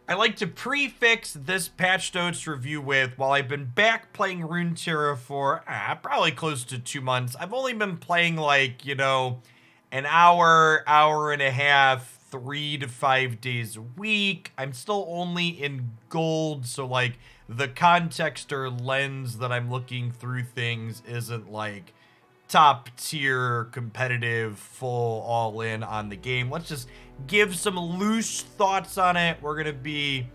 I like to prefix this patch notes review with, while I've been back playing Runeterra for probably close to 2 months, I've only been playing like, an hour, hour and a half, 3 to 5 days a week. I'm still only in gold, so like the context or lens that I'm looking through things isn't like top tier competitive full all in on the game. Let's just give some loose thoughts on it. We're gonna be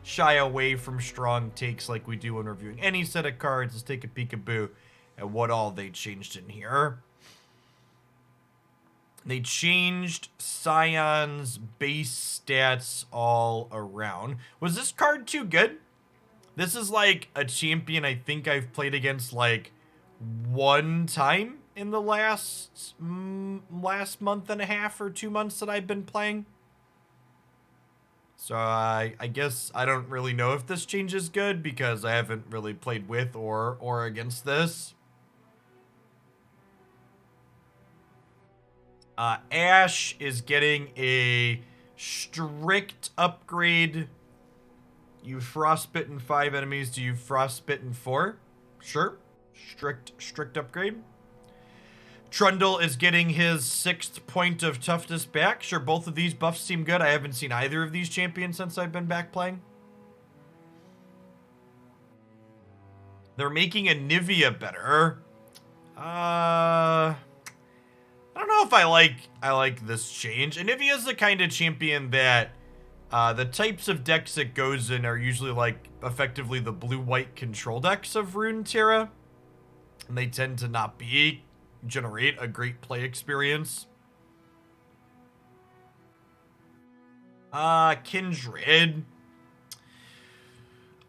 shy away from strong takes like we do when reviewing any set of cards. Let's take a peekaboo at what all they changed in here. They changed Scion's base stats all around. Was this card too good? This is like a champion I think I've played against like one time in the last month and a half or 2 months that I've been playing. So I guess I don't really know if this change is good because I haven't really played with or against this. Ash is getting a strict upgrade. You frostbitten 5 enemies. Do you frostbitten 4? Sure. Strict upgrade. Trundle is getting his 6th point of toughness back. Sure, both of these buffs seem good. I haven't seen either of these champions since I've been back playing. They're making Anivia better. I don't know if I like this change. Anivia is the kind of champion that the types of decks it goes in are usually like effectively the blue-white control decks of Runeterra. And they tend to not generate a great play experience. Kindred.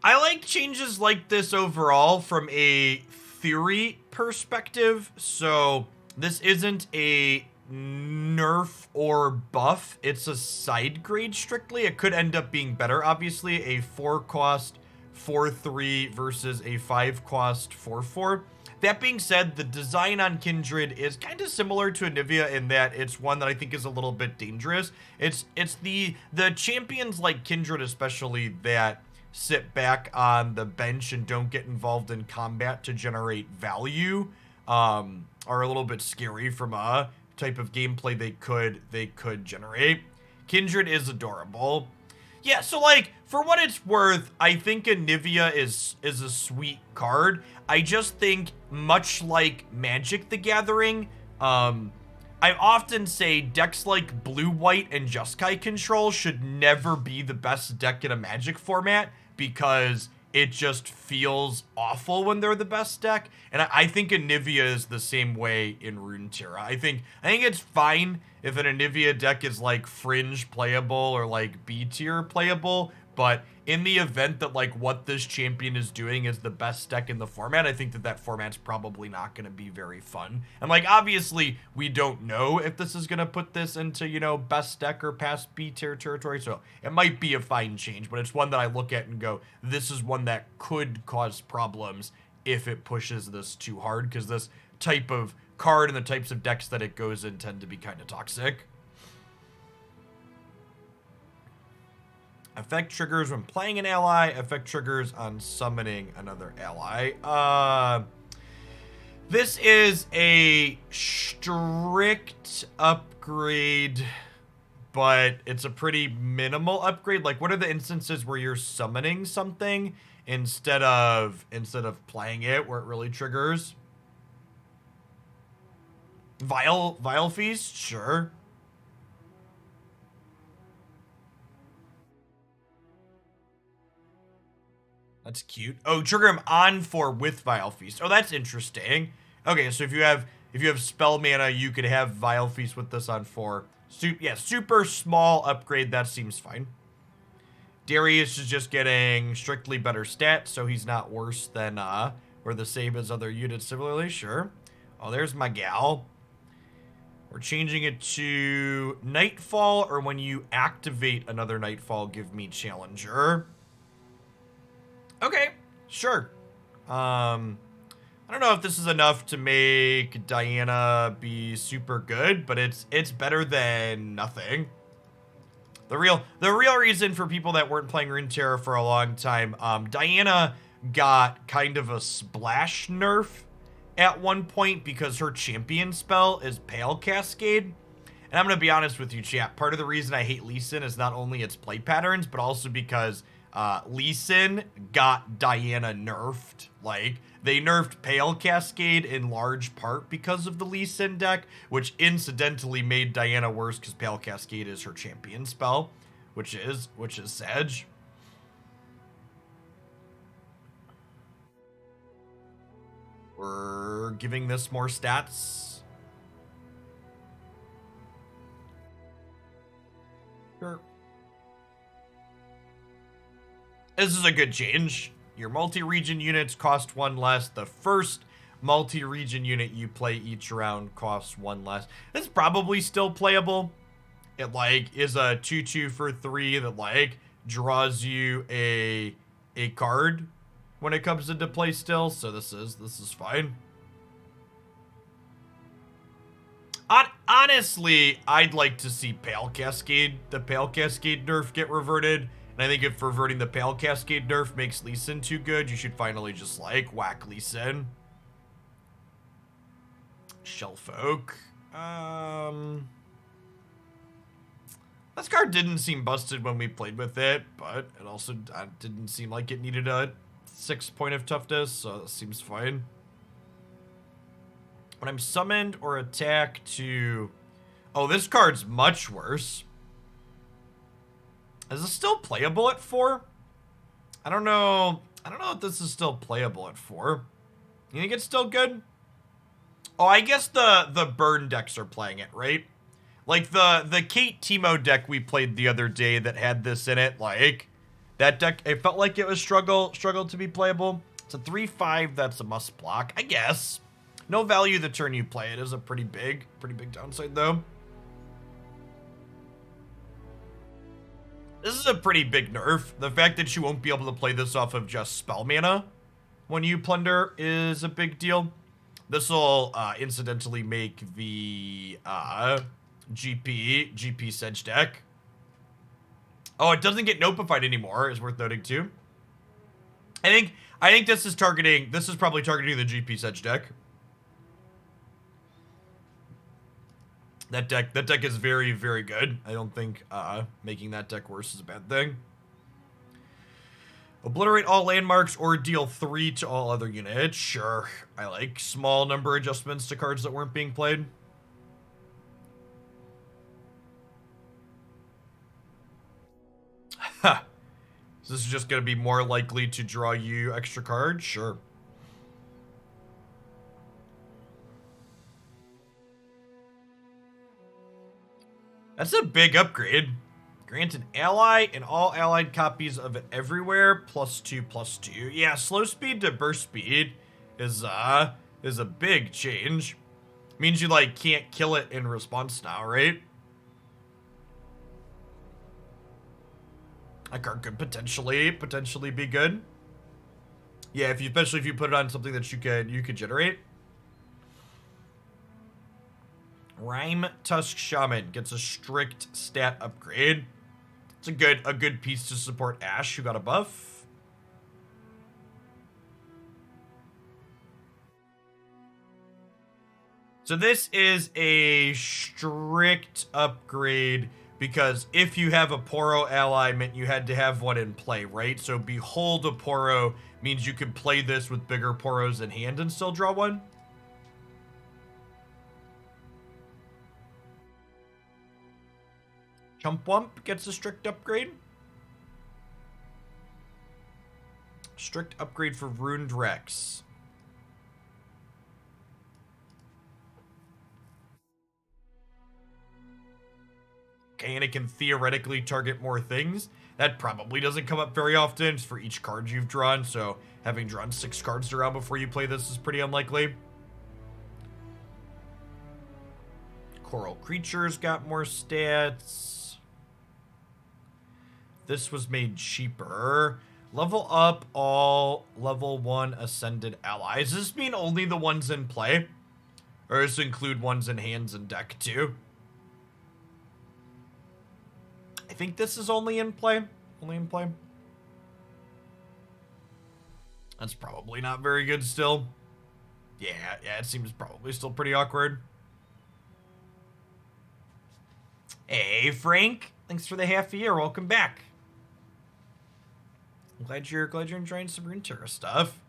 I like changes like this overall from a theory perspective. So this isn't a nerf or buff. It's a side grade strictly. It could end up being better, obviously. A 4-cost 4/3 versus a 5-cost 4/4. That being said, the design on Kindred is kind of similar to Anivia in that it's one that I think is a little bit dangerous. It's the champions like Kindred especially that sit back on the bench and don't get involved in combat to generate value are a little bit scary from a type of gameplay they could generate. Kindred is adorable. Yeah, so like for what it's worth, I think Anivia is a sweet card. I just think much like Magic the Gathering, I often say decks like Blue, White, and Jeskai Control should never be the best deck in a Magic format because it just feels awful when they're the best deck. And I think Anivia is the same way in Runeterra. I think it's fine if an Anivia deck is like fringe playable or like B tier playable, but in the event that like what this champion is doing is the best deck in the format, I think that format's probably not going to be very fun. And like obviously we don't know if this is going to put this into, best deck or past B tier territory, so it might be a fine change, but it's one that I look at and go, this is one that could cause problems if it pushes this too hard, because this type of card and the types of decks that it goes in tend to be kind of toxic. Effect triggers when playing an ally. Effect triggers on summoning another ally. This is a strict upgrade, but it's a pretty minimal upgrade. Like, what are the instances where you're summoning something instead of playing it, where it really triggers? Vile Feast? Sure. That's cute. Oh, trigger him on for with Vile Feast. Oh, that's interesting. Okay, so if you have spell mana, you could have Vile Feast with this on 4. Yeah, super small upgrade. That seems fine. Darius is just getting strictly better stats, so he's not worse than or the same as other units similarly. Sure. Oh, there's my gal. We're changing it to Nightfall, or when you activate another Nightfall, give me Challenger. Okay, sure. I don't know if this is enough to make Diana be super good, but it's better than nothing. The real reason for people that weren't playing Runeterra for a long time, Diana got kind of a splash nerf at one point because her champion spell is Pale Cascade. And I'm going to be honest with you, chat. Part of the reason I hate Lee Sin is not only its play patterns, but also because Lee Sin got Diana nerfed. Like, they nerfed Pale Cascade in large part because of the Lee Sin deck, which incidentally made Diana worse because Pale Cascade is her champion spell, which is Sedge. We're giving this more stats. Sure. This is a good change. Your multi-region units cost 1 less. The first multi-region unit you play each round costs 1 less. It's probably still playable. It, like, is a 2/2 for 3 that, like, draws you a card when it comes into play still. So this is fine. Honestly, I'd like to see Pale Cascade, the Pale Cascade nerf get reverted. And I think if reverting the Pale Cascade nerf makes Lee Sin too good, you should finally just, like, whack Lee Sin. Shellfolk. This card didn't seem busted when we played with it, but it also didn't seem like it needed a 6 point of toughness, so that seems fine. When I'm summoned or attack to... Oh, this card's much worse. Is this still playable at 4? I don't know if this is still playable at 4. You think it's still good? Oh, I guess the burn decks are playing it, right? Like the Kate Teemo deck we played the other day that had this in it, like, that deck, it felt like it was struggled to be playable. It's a 3/5 that's a must block, I guess. No value the turn you play it is a pretty big downside though. This is a pretty big nerf. The fact that you won't be able to play this off of just spell mana when you plunder is a big deal. This will incidentally make the GP Sedge deck. Oh, it doesn't get notified anymore, is worth noting too. I think this is probably targeting the GP Sedge deck. That deck is very, very good. I don't think making that deck worse is a bad thing. Obliterate all landmarks or deal 3 to all other units. Sure. I like small number adjustments to cards that weren't being played. Ha! So this is just going to be more likely to draw you extra cards? Sure. That's a big upgrade. Grant an ally and all allied copies of it everywhere. +2/+2. Yeah, slow speed to burst speed is a big change. Means you, like, can't kill it in response now, right? That card could potentially be good. Yeah, especially if you put it on something that you could generate. Rhyme Tusk Shaman gets a strict stat upgrade. It's a good piece to support Ash, who got a buff. So this is a strict upgrade because if you have a Poro ally, meant you had to have one in play, right? So Behold a Poro means you could play this with bigger Poros in hand and still draw one. Chumpwump gets a strict upgrade. Strict upgrade for Runed Rex. Okay, and it can theoretically target more things. That probably doesn't come up very often. It's for each card you've drawn, so having drawn 6 cards around before you play this is pretty unlikely. Coral Creatures got more stats. This was made cheaper. Level up all level 1 ascended allies. Does this mean only the ones in play? Or does this include ones in hands and deck too? I think this is only in play. Only in play. That's probably not very good still. Yeah, it seems probably still pretty awkward. Hey, Frank. Thanks for the half a year. Welcome back. I'm glad you're enjoying some Runeterra stuff.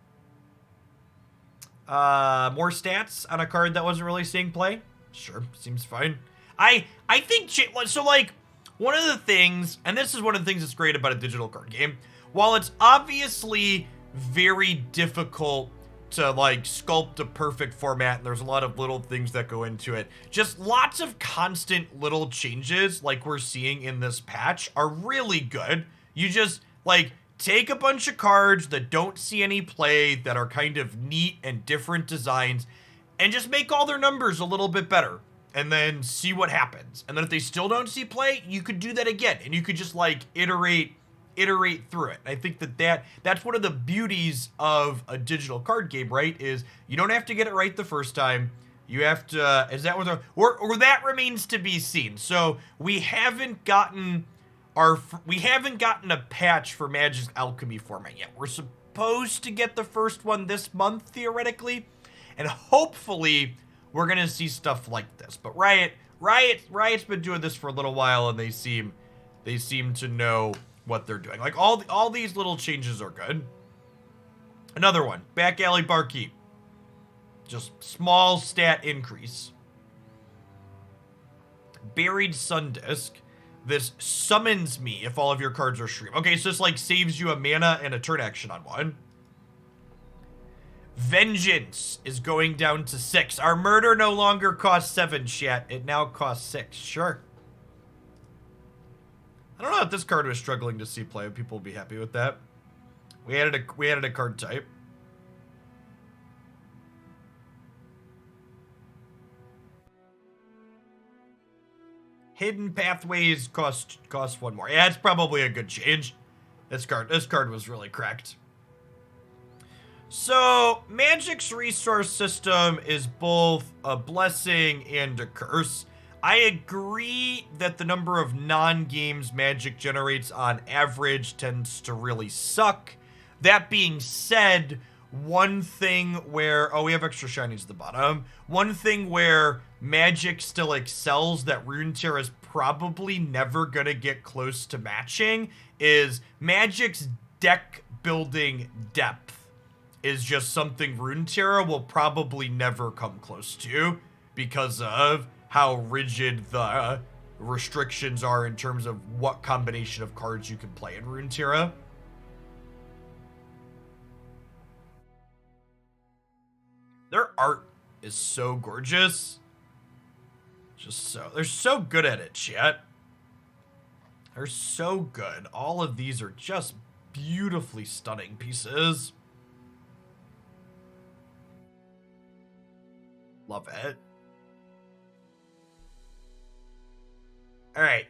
More stats on a card that wasn't really seeing play. Sure, seems fine. I think so. Like, one of the things, and this is one of the things that's great about a digital card game, while it's obviously very difficult to like sculpt a perfect format, and there's a lot of little things that go into it, just lots of constant little changes like we're seeing in this patch are really good. You just like take a bunch of cards that don't see any play, that are kind of neat and different designs, and just make all their numbers a little bit better, and then see what happens. And then if they still don't see play, you could do that again, and you could just like iterate through it. And I think that's one of the beauties of a digital card game, right? Is you don't have to get it right the first time. You have to, is that what or that remains to be seen. So we haven't gotten a patch for Magic's Alchemy format yet. We're supposed to get the first one this month, theoretically, and hopefully we're gonna see stuff like this. But Riot's been doing this for a little while, and they seem to know what they're doing. Like, all these little changes are good. Another one, Back Alley Barkeep. Just small stat increase. Buried Sundisk. This summons me if all of your cards are streamed. Okay, so this like saves you a mana and a turn action on one. Vengeance is going down to 6. Our murder no longer costs 7, chat. It now costs 6. Sure. I don't know if this card was struggling to see play. People will be happy with that. We added a card type. Hidden Pathways cost 1 more. Yeah, it's probably a good change. This card was really cracked. So, Magic's resource system is both a blessing and a curse. I agree that the number of non-games Magic generates on average tends to really suck. That being said, one thing where, we have extra shinies at the bottom. One thing where Magic still excels that Runeterra is probably never gonna get close to matching is Magic's deck building depth is just something Runeterra will probably never come close to because of how rigid the restrictions are in terms of what combination of cards you can play in Runeterra. Their art is so gorgeous. They're so good at it, chat. They're so good. All of these are just beautifully stunning pieces. Love it. All right,